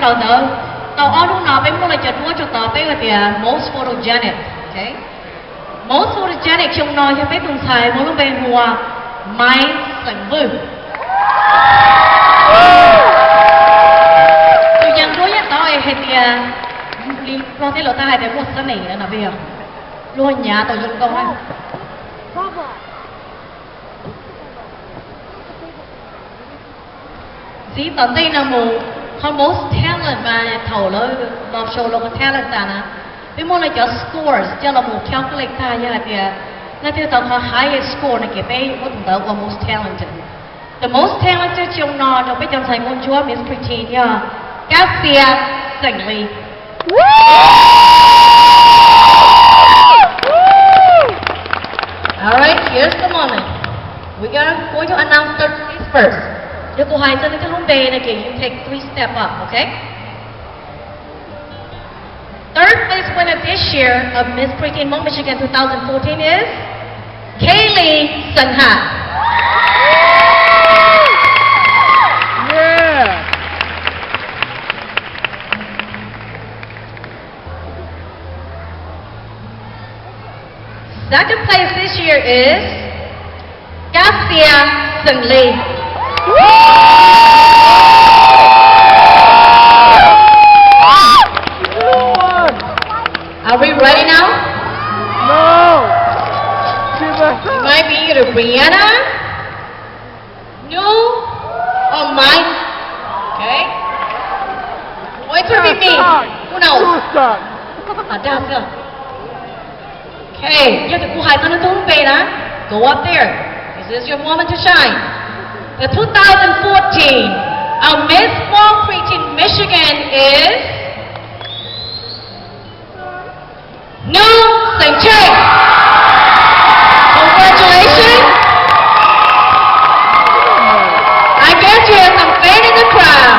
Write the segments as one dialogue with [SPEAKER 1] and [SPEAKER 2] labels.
[SPEAKER 1] đầu tự tàu ở lúc nào bên mua lại chợt mua cho tàu bên thì most photogenic, okay? Most photogenic trong nói cho bên cùng xài mỗi lúc bên hoa máy sành vư. Tụi dân cuối nhất đó thì đi lo thế lộ ta hay để một sân này nữa là bây giờ luôn nhà tàu dân công ấy. Dĩ tận đây là một con most talent mà thầu lỡ love show local talent ta nè. Vì môn là cho scores cho là một calculate ta như là thì tao có highest score này kể bé một tờ của most talented. The most talented trong nó trong bên trong thành công chúa Miss Pretty nha. Garcia Singhley. Alright, here's the moment. We are going to announce the place first. Nếu cô hai chân cái lúc bề này kìa, you take 3 step up, okay? Third place winner this year of Miss Pretty in Mount Michigan 2014 is Kaylee Sunha.
[SPEAKER 2] Yeah.
[SPEAKER 1] Second place this year is Garcia Singhley. Are we ready now?
[SPEAKER 2] No.
[SPEAKER 1] It might be either Brianna, New, or Mike. Okay? Or it could be me. Who knows? Down here. Okay, you have to go high on the tone, go up there. This is your moment to shine. The 2014 our Miss Mount Pretty Michigan is New St. Cheng. Congratulations. I guess you have some faith in the crowd.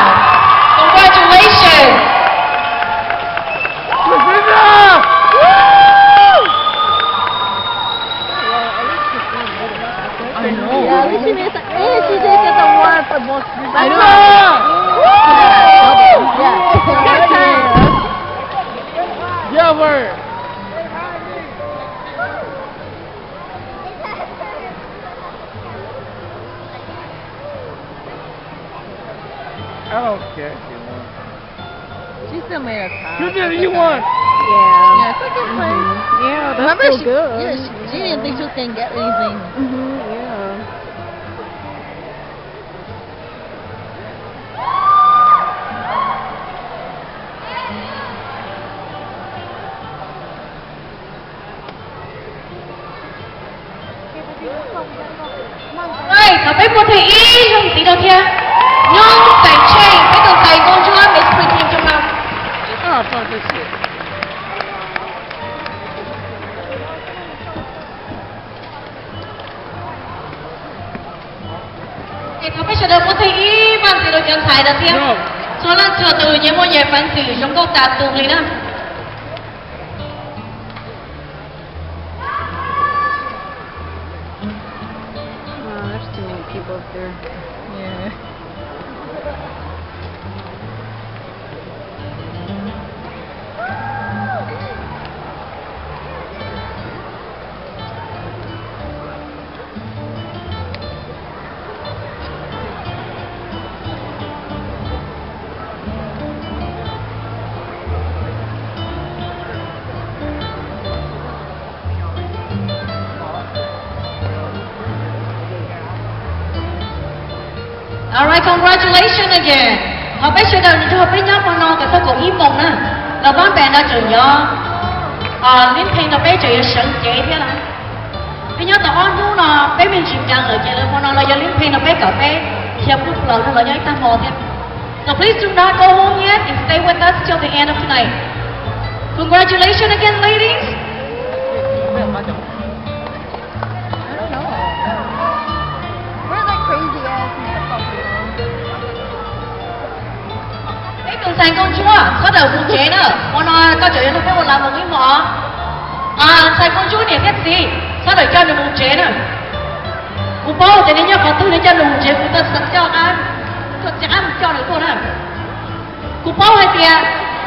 [SPEAKER 1] Congratulations.
[SPEAKER 2] I know.
[SPEAKER 3] Yeah, at least she made she did get the award for most.
[SPEAKER 2] I know. Yeah, word. I don't care if you won.
[SPEAKER 3] She still made a top.
[SPEAKER 2] You did it, you won.
[SPEAKER 3] Yeah. Yeah, second place.
[SPEAKER 4] Yeah, that's
[SPEAKER 3] Remember,
[SPEAKER 4] so good.
[SPEAKER 3] Yeah, she didn't think she was gonna get anything.
[SPEAKER 4] Yeah.
[SPEAKER 1] Rồi, có biết một thị y không tí đâu kia. Nhưng phải chơi, cái từ thầy con chúa Miss Pretty trong lòng.
[SPEAKER 2] Oh, fuck this shit.
[SPEAKER 1] Thì có biết chờ đợi một thị y mà tí đâu chân thầy đó kia.
[SPEAKER 2] No.
[SPEAKER 1] Cho nên chờ từ những môn nhạc phán xử trong câu tạp tù lý đó.
[SPEAKER 4] Oh, there's too many people up there.
[SPEAKER 3] Yeah.
[SPEAKER 1] Alright, congratulations again. Họ biết chưa đâu, nhưng họ biết nhớ con nó cái sao cổ im mộng nè. Là bán bè nó chửi nhớ. Liên hình nó bé chửi sẵn chế thế là. Bây nhớ tao ăn nụ nó bé mình chịu chẳng ở chế là con nó là do liên hình nó bé cả bé. Hiệp lúc lần nó là nhớ ta mò thêm. So please do not go home yet and stay with us till the end of tonight. Congratulations again, ladies.
[SPEAKER 3] I don't know. Where's that crazy ass football people?
[SPEAKER 1] Cái từ thành công chúa, có đầu vụ chế nữa. Con nó có chuyện nó phải một làm một cái mỏ. Thành công chúa này biết gì? Sao để cho được vụ chế nữa? Cụ bao thì nên nhớ có thứ để cho được vụ chế, cụ ta sẵn cho ăn. Thật chả ăn cho được cô nè. Cô bao hai tia,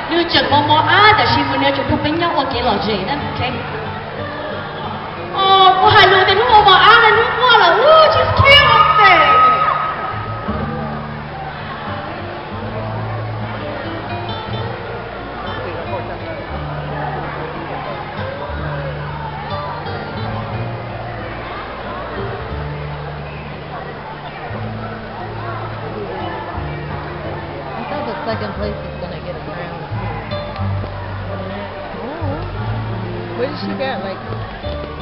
[SPEAKER 1] nếu chừng mò á,แต่ xin muốn nếu chúng tôi bên nhau ở cái lò gì đó, ok? Cô hai luôn thì lúc mò á là lúc qua là, just kill me.
[SPEAKER 3] I thought the second place was gonna get a crown.
[SPEAKER 4] What did she get? Like